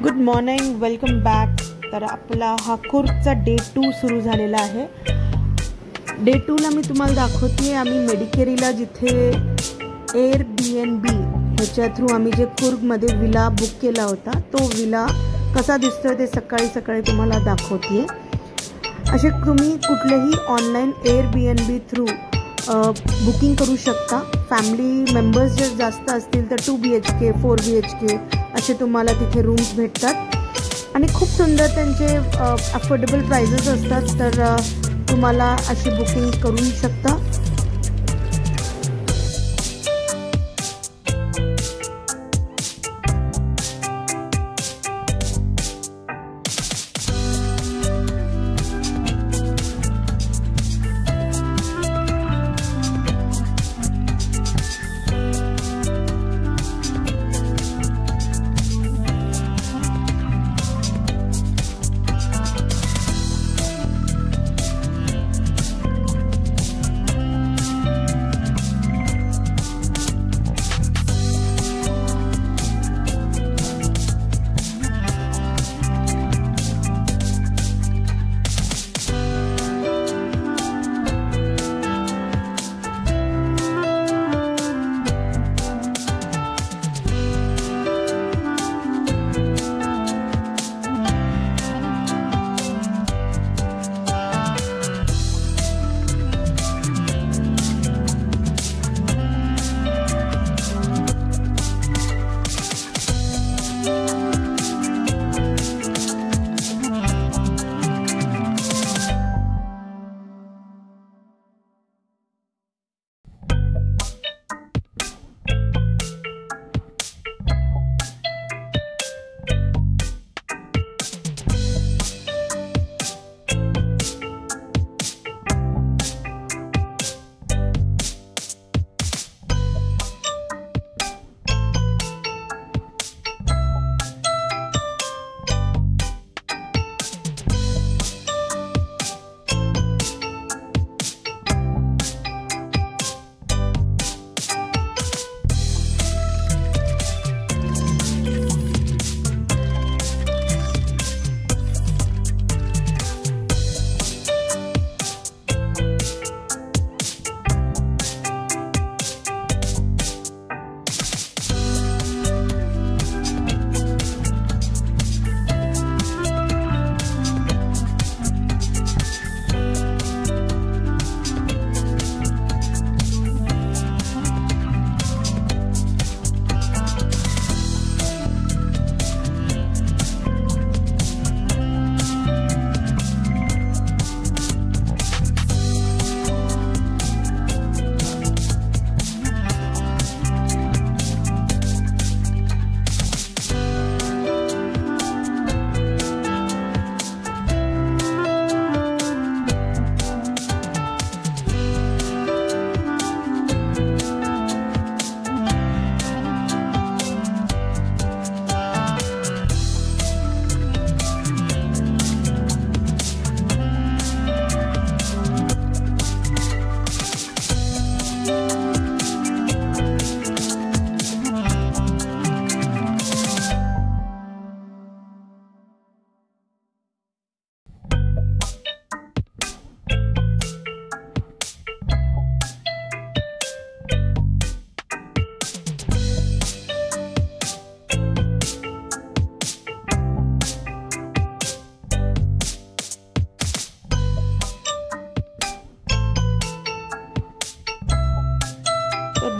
Good morning, welcome back. तर आपला हा कुर्गचा डे 2 सुरू झालेला आहे। डे 2ला मी तुम्हाला दाखवते आम्ही मेडिकेरीला जिथे एअरबीएनबी ह्याच्या थ्रू आम्ही जे कुर्गमध्ये विला बुक केला होता तो विला कसा दिसतोय ते सकाळी सकाळी तुम्हाला दाखवते। असे तुम्ही कुठलेही ऑनलाईन एअरबीएनबी थ्रू बुकिंग करू शकता। फॅमिली मेंबर्स जर जास्त असतील तर 2 BHK 4 BHK असे तुम्हाला तिथे रूम्स भेटतात आणि खूप सुंदर त्यांचे अफोर्डेबल प्राइसेस असतात। तर तुम्हाला अशी बुकिंग करू शकता।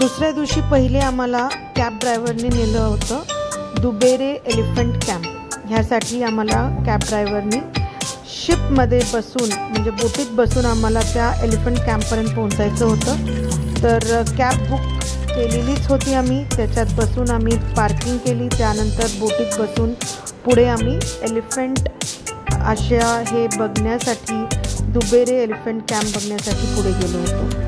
दुसऱ्या दिवशी पहिले आम्हाला कॅब ड्रायव्हरने नेलं होतं दुबेरे एलिफंट कॅम्प। ह्यासाठी आम्हाला कॅब ड्रायव्हरने शिपमध्ये बसून म्हणजे बोटीत बसून आम्हाला त्या एलिफंट कॅम्पपर्यंत पोहोचायचं होतं। तर कॅब बुक केलेलीच होती आम्ही, त्याच्यात बसून आम्ही पार्किंग केली। त्यानंतर बोटीत बसून पुढे आम्ही एलिफंट अशा हे बघण्यासाठी दुबेरे एलिफंट कॅम्प बघण्यासाठी पुढे गेलो होतो।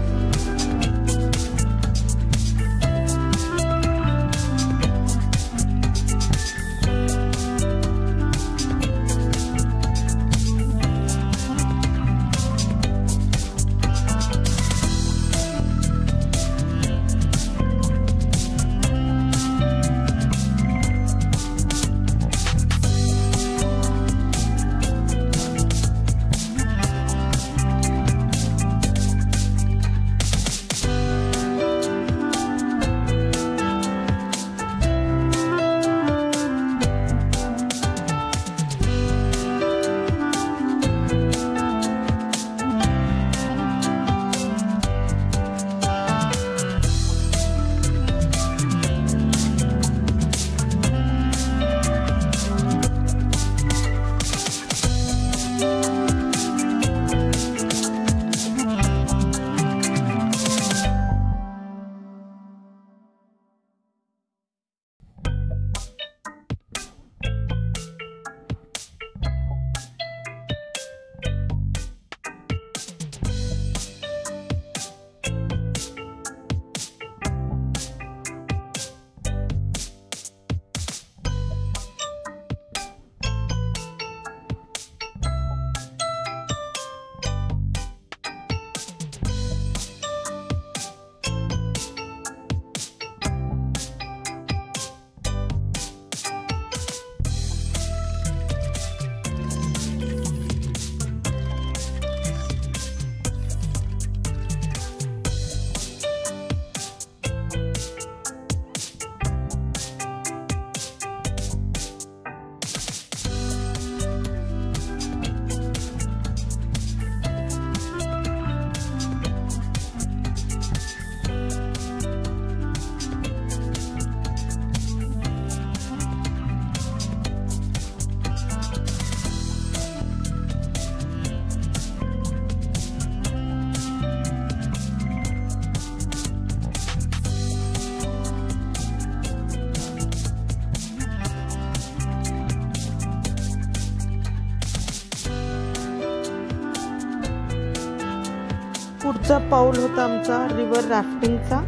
पुढचा पाऊल होता आमचा रिव्हर राफ्टिंगचा।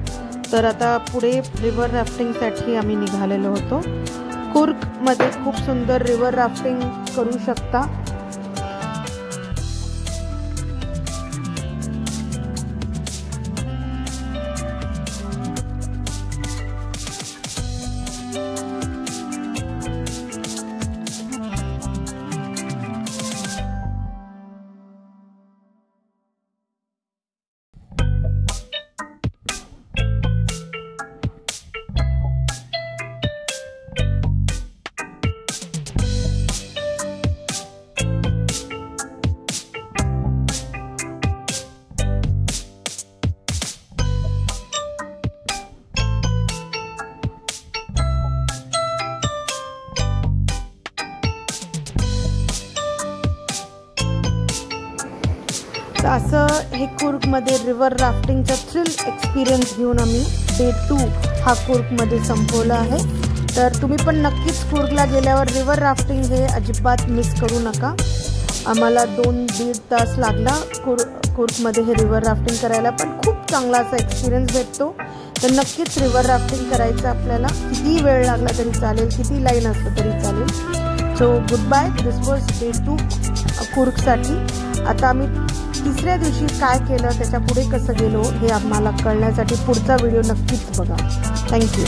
तर आता पुढे रिव्हर राफ्टिंगसाठी आम्ही निघालेलो होतो। कूर्गमध्ये खूप सुंदर रिव्हर राफ्टिंग करू शकता। असं हे कूर्गमध्ये रिव्हर राफ्टिंगचा थ्रिल एक्सपिरियन्स घेऊन आम्ही डे 2 हा कूर्गमध्ये संपवला आहे। तर तुम्ही पण नक्कीच कूर्गला गेल्यावर रिव्हर राफ्टिंग हे अजिबात मिस करू नका। आम्हाला 2-1.5 तास लागला कूर्गमध्ये हे रिव्हर राफ्टिंग करायला, पण खूप चांगला असा एक्सपिरियन्स भेटतो। तर नक्कीच रिव्हर राफ्टिंग करायचं आपल्याला, किती वेळ लागला तरी चालेल, किती लाईन असलं तरी चालेल। So good bye, this was day 2 कूर्गसाठी। आता आम्ही तिसऱ्या दिवशी काय केलं, त्याच्या पुढे कसं गेलो हे आम्हाला कळण्यासाठी पुढचा व्हिडिओ नक्कीच बघा। थँक्यू।